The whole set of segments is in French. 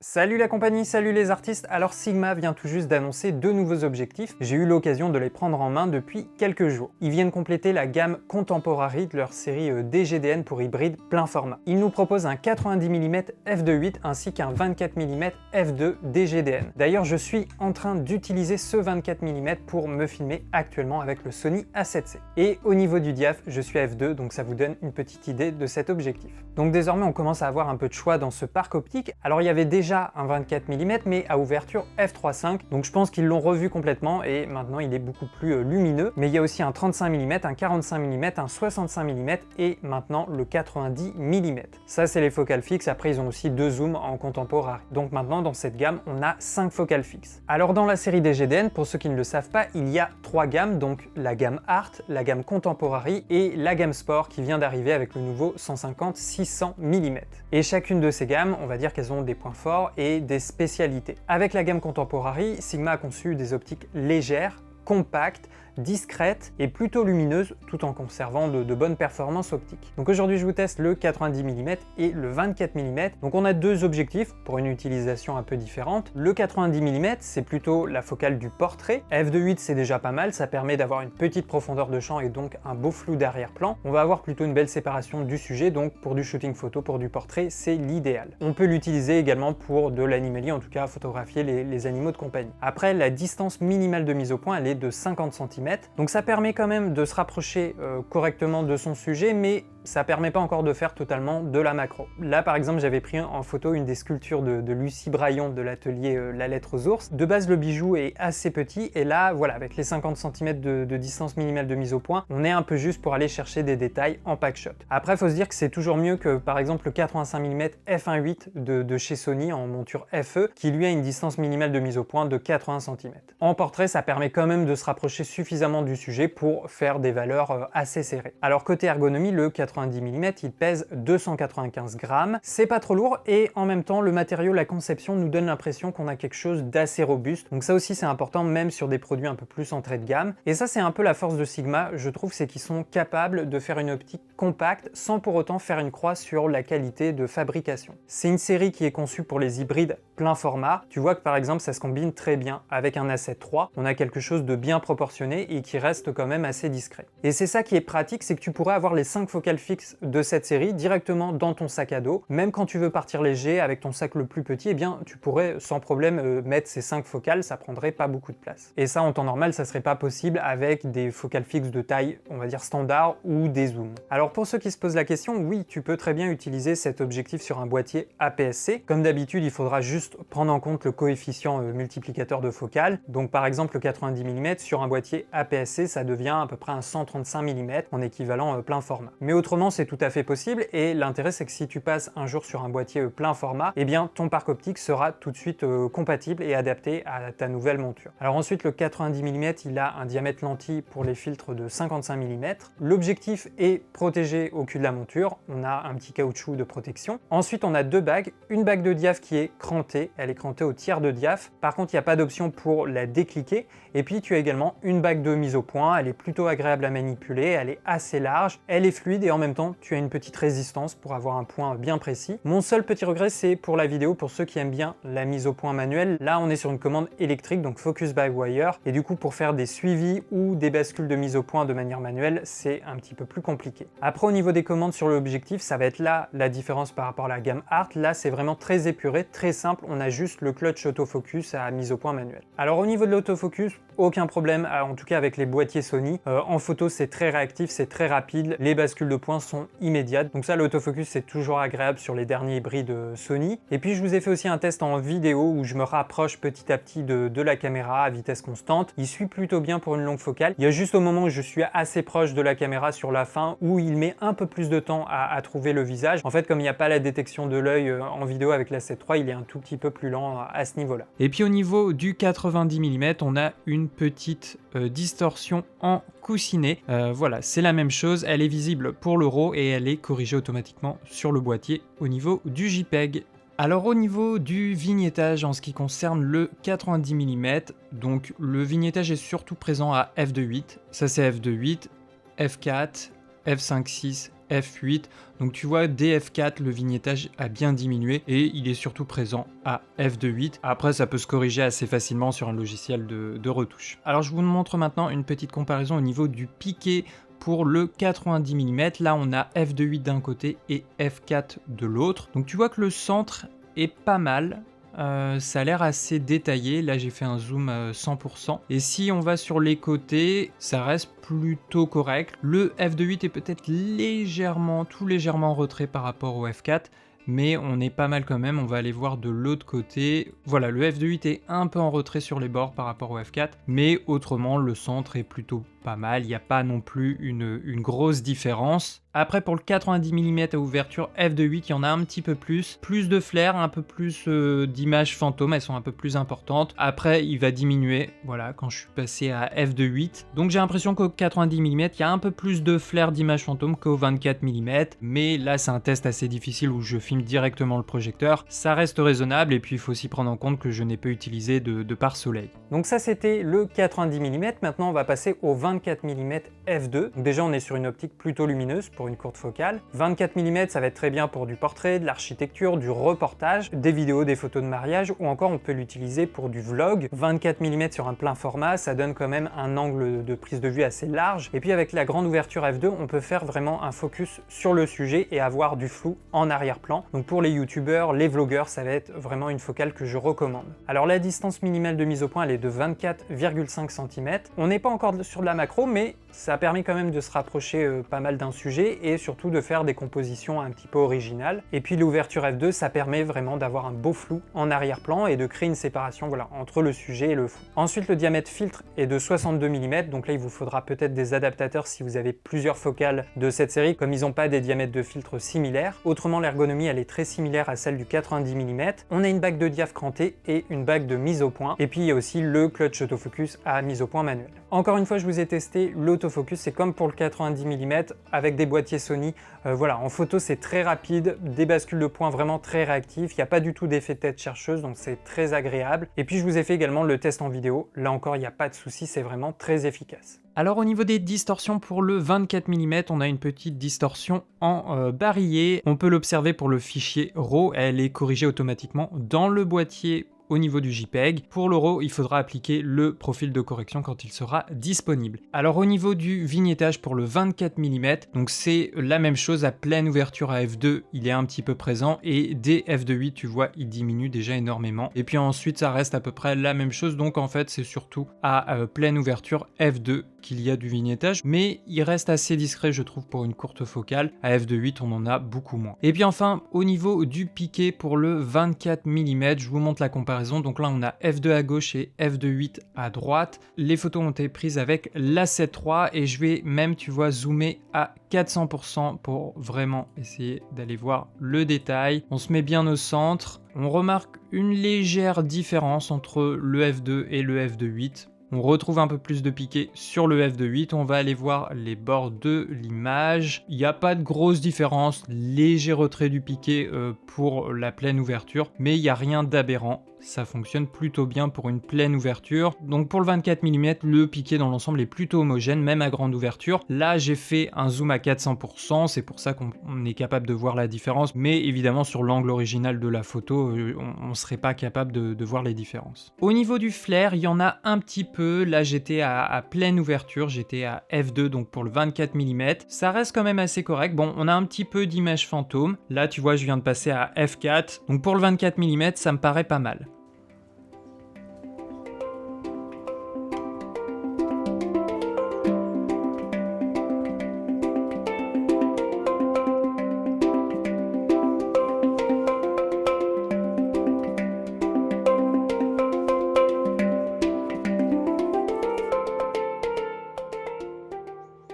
Salut la compagnie, salut les artistes. Alors Sigma vient tout juste d'annoncer deux nouveaux objectifs. J'ai eu l'occasion de les prendre en main depuis quelques jours. Ils viennent compléter la gamme Contemporary de leur série DGDN pour hybride plein format. Ils nous proposent un 90 mm f2.8 ainsi qu'un 24 mm f2 DGDN. D'ailleurs, je suis en train d'utiliser ce 24 mm pour me filmer actuellement avec le Sony A7C. Et au niveau du diaph, je suis à f2, donc ça vous donne une petite idée de cet objectif. Donc désormais, on commence à avoir un peu de choix dans ce parc optique. Alors il y avait déjà un 24 mm mais à ouverture f3.5, donc je pense qu'ils l'ont revu complètement et maintenant il est beaucoup plus lumineux. Mais il y a aussi un 35 mm, un 45 mm, un 65 mm et maintenant le 90 mm. Ça c'est les focales fixes. Après ils ont aussi deux zooms en contemporaire. Donc maintenant dans cette gamme on a 5 focales fixes. Alors dans la série DGDN, pour ceux qui ne le savent pas, il y a 3 gammes, donc la gamme Art, la gamme Contemporary et la gamme Sport qui vient d'arriver avec le nouveau 150-600 mm. Et chacune de ces gammes, on va dire qu'elles ont des points forts et des spécialités. Avec la gamme Contemporary, Sigma a conçu des optiques légères, compactes, discrète et plutôt lumineuse tout en conservant de bonnes performances optiques. Donc aujourd'hui je vous teste le 90 mm et le 24 mm. Donc on a deux objectifs pour une utilisation un peu différente. Le 90 mm c'est plutôt la focale du portrait. f2.8 c'est déjà pas mal, ça permet d'avoir une petite profondeur de champ et donc un beau flou d'arrière-plan. On va avoir plutôt une belle séparation du sujet, donc pour du shooting photo, pour du portrait, c'est l'idéal. On peut l'utiliser également pour de l'animalier, en tout cas photographier les animaux de compagnie. Après, la distance minimale de mise au point elle est de 50 cm. Donc ça permet quand même de se rapprocher correctement de son sujet, mais ça permet pas encore de faire totalement de la macro. Là par exemple j'avais pris en photo une des sculptures de Lucie Braillon de l'atelier La Lettre aux Ours. De base le bijou est assez petit et là voilà, avec les 50 cm de distance minimale de mise au point, on est un peu juste pour aller chercher des détails en pack shot. Après faut se dire que c'est toujours mieux que par exemple le 85 mm f1.8 de chez Sony en monture FE qui lui a une distance minimale de mise au point de 80 cm. En portrait ça permet quand même de se rapprocher suffisamment du sujet pour faire des valeurs assez serrées. Alors côté ergonomie, le 90 mm il pèse 295 grammes, c'est pas trop lourd et en même temps le matériau, la conception nous donne l'impression qu'on a quelque chose d'assez robuste. Donc ça aussi c'est important même sur des produits un peu plus entrée de gamme. Et ça c'est un peu la force de Sigma, je trouve, c'est qu'ils sont capables de faire une optique compacte sans pour autant faire une croix sur la qualité de fabrication. C'est une série qui est conçue pour les hybrides plein format. Tu vois que par exemple ça se combine très bien avec un A7 III, on a quelque chose de bien proportionné et qui reste quand même assez discret. Et c'est ça qui est pratique, c'est que tu pourrais avoir les 5 focales fixes de cette série directement dans ton sac à dos. Même quand tu veux partir léger avec ton sac le plus petit, eh bien tu pourrais sans problème mettre ces 5 focales, ça prendrait pas beaucoup de place. Et ça en temps normal ça serait pas possible avec des focales fixes de taille on va dire standard ou des zooms. Alors pour ceux qui se posent la question, oui tu peux très bien utiliser cet objectif sur un boîtier APS-C. Comme d'habitude il faudra juste prendre en compte le coefficient multiplicateur de focale. Donc par exemple le 90 mm sur un boîtier APS-C ça devient à peu près un 135 mm en équivalent plein format. Mais autrement c'est tout à fait possible et l'intérêt c'est que si tu passes un jour sur un boîtier plein format, eh bien ton parc optique sera tout de suite compatible et adapté à ta nouvelle monture. Alors ensuite le 90 mm il a un diamètre lentille pour les filtres de 55 mm. L'objectif est protégé au cul de la monture, on a un petit caoutchouc de protection. Ensuite on a deux bagues, une bague de diaph qui est crantée, elle est crantée au tiers de diaph, par contre il n'y a pas d'option pour la décliquer. Et puis tu as également une bague de mise au point, elle est plutôt agréable à manipuler, elle est assez large, elle est fluide et en même temps tu as une petite résistance pour avoir un point bien précis. Mon seul petit regret c'est pour la vidéo, pour ceux qui aiment bien la mise au point manuelle, là on est sur une commande électrique donc focus by wire et du coup pour faire des suivis ou des bascules de mise au point de manière manuelle c'est un petit peu plus compliqué. Après au niveau des commandes sur l'objectif ça va être là la différence par rapport à la gamme Art, là c'est vraiment très épuré, très simple, on a juste le clutch autofocus à mise au point manuelle. Alors au niveau de l'autofocus, aucun problème, en tout cas avec les boîtiers Sony. En photo c'est très réactif, c'est très rapide, les bascules de points sont immédiates, donc ça l'autofocus c'est toujours agréable sur les derniers hybrides Sony. Et puis je vous ai fait aussi un test en vidéo où je me rapproche petit à petit de la caméra à vitesse constante. Il suit plutôt bien pour une longue focale. Il y a juste au moment où je suis assez proche de la caméra sur la fin où il met un peu plus de temps à trouver le visage. En fait comme il n'y a pas la détection de l'œil en vidéo avec la 7 III, il est un tout petit peu plus lent à ce niveau-là. Et puis au niveau du 90 mm, on a une petite distorsion en coussinet. Voilà, c'est la même chose, elle est visible pour le RAW et elle est corrigée automatiquement sur le boîtier au niveau du JPEG. Alors au niveau du vignettage en ce qui concerne le 90 mm, donc le vignettage est surtout présent à f2.8, ça c'est f2.8, f4, f5.6 f8. Donc tu vois, dès f4, le vignettage a bien diminué et il est surtout présent à f2.8. Après, ça peut se corriger assez facilement sur un logiciel de retouche. Alors je vous montre maintenant une petite comparaison au niveau du piqué pour le 90 mm. Là, on a f2.8 d'un côté et f4 de l'autre. Donc tu vois que le centre est pas mal. Ça a l'air assez détaillé, là j'ai fait un zoom 100%, et si on va sur les côtés, ça reste plutôt correct. Le f2.8 est peut-être légèrement en retrait par rapport au f4, mais on est pas mal quand même. On va aller voir de l'autre côté. Voilà, le f2.8 est un peu en retrait sur les bords par rapport au f4, mais autrement le centre est plutôt pas mal, il n'y a pas non plus une grosse différence. Après, pour le 90 mm à ouverture f2.8, il y en a un petit peu plus de flair, un peu plus d'images fantômes, elles sont un peu plus importantes. Après, il va diminuer, voilà, quand je suis passé à f2.8. Donc j'ai l'impression qu'au 90 mm, il y a un peu plus de flair d'images fantômes qu'au 24 mm, mais là c'est un test assez difficile où je filme directement le projecteur. Ça reste raisonnable, et puis il faut aussi prendre en compte que je n'ai pas utilisé de pare-soleil. Donc ça c'était le 90 mm, maintenant on va passer au 24 mm f2. Donc déjà on est sur une optique plutôt lumineuse pour une courte focale. 24 mm ça va être très bien pour du portrait, de l'architecture, du reportage, des vidéos, des photos de mariage, ou encore on peut l'utiliser pour du vlog. 24 mm sur un plein format, ça donne quand même un angle de prise de vue assez large, et puis avec la grande ouverture f2 on peut faire vraiment un focus sur le sujet et avoir du flou en arrière-plan. Donc pour les youtubeurs, les vlogueurs, ça va être vraiment une focale que je recommande. Alors la distance minimale de mise au point elle est de 24,5 cm. On n'est pas encore sur de la macro, mais ça permet quand même de se rapprocher pas mal d'un sujet et surtout de faire des compositions un petit peu originales. Et puis l'ouverture f2, ça permet vraiment d'avoir un beau flou en arrière-plan et de créer une séparation, voilà, entre le sujet et le flou. Ensuite, le diamètre filtre est de 62 mm, donc là il vous faudra peut-être des adaptateurs si vous avez plusieurs focales de cette série, comme ils n'ont pas des diamètres de filtre similaires. Autrement, l'ergonomie elle est très similaire à celle du 90 mm. On a une bague de diaph crantée et une bague de mise au point, et puis il y a aussi le clutch autofocus à mise au point manuel. Encore une fois, je vous ai testé l'autofocus, c'est comme pour le 90 mm avec des boîtiers Sony. Voilà, en photo c'est très rapide, des bascules de points vraiment très réactifs, il n'y a pas du tout d'effet tête chercheuse, donc c'est très agréable. Et puis je vous ai fait également le test en vidéo, là encore il n'y a pas de souci, c'est vraiment très efficace. Alors au niveau des distorsions pour le 24 mm, on a une petite distorsion en barillet. On peut l'observer pour le fichier RAW, elle est corrigée automatiquement dans le boîtier au niveau du JPEG. Pour le RAW, il faudra appliquer le profil de correction quand il sera disponible. Alors au niveau du vignettage pour le 24 mm, donc c'est la même chose à pleine ouverture à f2, il est un petit peu présent, et dès f2.8, tu vois, il diminue déjà énormément. Et puis ensuite, ça reste à peu près la même chose, donc en fait, c'est surtout à pleine ouverture f2 qu'il y a du vignettage, mais il reste assez discret, je trouve, pour une courte focale. À f2.8, on en a beaucoup moins. Et puis enfin, au niveau du piqué pour le 24 mm, je vous montre la comparaison. Donc là, on a f2 à gauche et f2.8 à droite. Les photos ont été prises avec la 7.3 et je vais même, tu vois, zoomer à 400% pour vraiment essayer d'aller voir le détail. On se met bien au centre. On remarque une légère différence entre le f2 et le f2.8. On retrouve un peu plus de piqué sur le f2.8, on va aller voir les bords de l'image. Il n'y a pas de grosse différence, léger retrait du piqué pour la pleine ouverture, mais il n'y a rien d'aberrant. Ça fonctionne plutôt bien pour une pleine ouverture. Donc pour le 24 mm, le piqué dans l'ensemble est plutôt homogène, même à grande ouverture. Là, j'ai fait un zoom à 400%, c'est pour ça qu'on est capable de voir la différence. Mais évidemment, sur l'angle original de la photo, on ne serait pas capable de voir les différences. Au niveau du flair, il y en a un petit peu. Là, j'étais à pleine ouverture, j'étais à f2, donc pour le 24 mm. Ça reste quand même assez correct. Bon, on a un petit peu d'image fantôme. Là, tu vois, je viens de passer à f4. Donc pour le 24 mm, ça me paraît pas mal.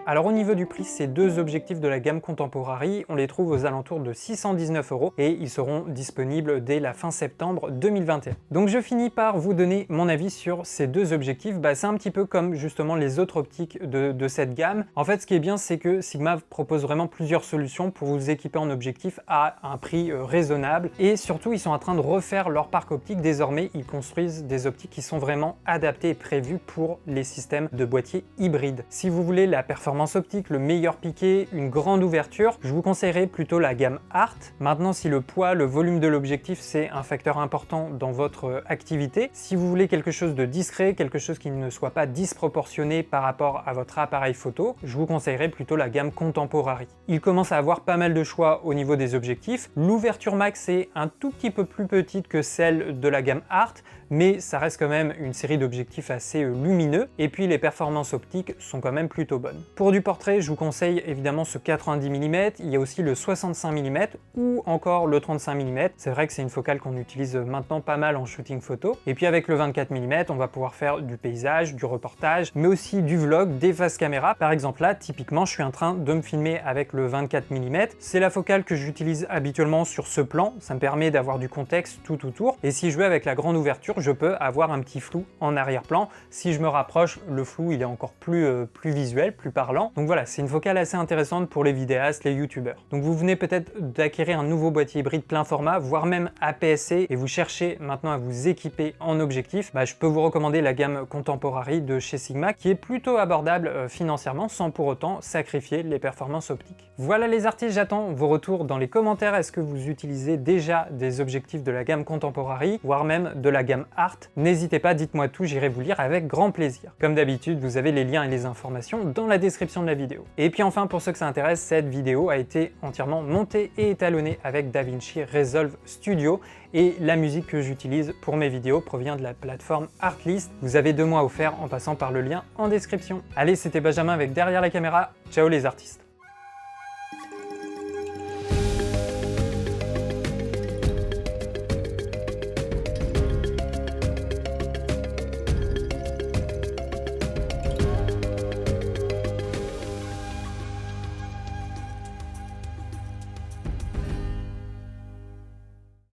Alors au niveau du prix, ces deux objectifs de la gamme Contemporary, on les trouve aux alentours de 619 € et ils seront disponibles dès la fin septembre 2021. Donc je finis par vous donner mon avis sur ces deux objectifs. C'est un petit peu comme justement les autres optiques de cette gamme. En fait, ce qui est bien, c'est que Sigma propose vraiment plusieurs solutions pour vous équiper en objectif à un prix raisonnable, et surtout ils sont en train de refaire leur parc optique. Désormais, ils construisent des optiques qui sont vraiment adaptées et prévues pour les systèmes de boîtiers hybrides. Si vous voulez la performance performance optique, le meilleur piqué, une grande ouverture, je vous conseillerais plutôt la gamme Art. Maintenant, si le poids, le volume de l'objectif, c'est un facteur important dans votre activité, si vous voulez quelque chose de discret, quelque chose qui ne soit pas disproportionné par rapport à votre appareil photo, je vous conseillerais plutôt la gamme Contemporary. Il commence à avoir pas mal de choix au niveau des objectifs. L'ouverture max est un tout petit peu plus petite que celle de la gamme Art, mais ça reste quand même une série d'objectifs assez lumineux, et puis les performances optiques sont quand même plutôt bonnes. Pour du portrait, je vous conseille évidemment ce 90 mm, il y a aussi le 65 mm ou encore le 35 mm. C'est vrai que c'est une focale qu'on utilise maintenant pas mal en shooting photo. Et puis avec le 24 mm, on va pouvoir faire du paysage, du reportage, mais aussi du vlog, des faces caméra. Par exemple là, typiquement, je suis en train de me filmer avec le 24 mm. C'est la focale que j'utilise habituellement sur ce plan, ça me permet d'avoir du contexte tout autour. Et si je veux avec la grande ouverture, je peux avoir un petit flou en arrière-plan. Si je me rapproche, le flou il est encore plus visuel, plus parlant. Donc voilà, c'est une focale assez intéressante pour les vidéastes, les youtubeurs. Donc vous venez peut-être d'acquérir un nouveau boîtier hybride plein format, voire même APS-C, et vous cherchez maintenant à vous équiper en objectif, je peux vous recommander la gamme Contemporary de chez Sigma, qui est plutôt abordable financièrement, sans pour autant sacrifier les performances optiques. Voilà les artistes, j'attends vos retours dans les commentaires. Est-ce que vous utilisez déjà des objectifs de la gamme Contemporary, voire même de la gamme Art? N'hésitez pas, dites-moi tout, j'irai vous lire avec grand plaisir. Comme d'habitude, vous avez les liens et les informations dans la description de la vidéo. Et puis enfin, pour ceux que ça intéresse, cette vidéo a été entièrement montée et étalonnée avec DaVinci Resolve Studio, et la musique que j'utilise pour mes vidéos provient de la plateforme Artlist. Vous avez 2 mois offerts en passant par le lien en description. Allez, c'était Benjamin avec Derrière la caméra. Ciao les artistes!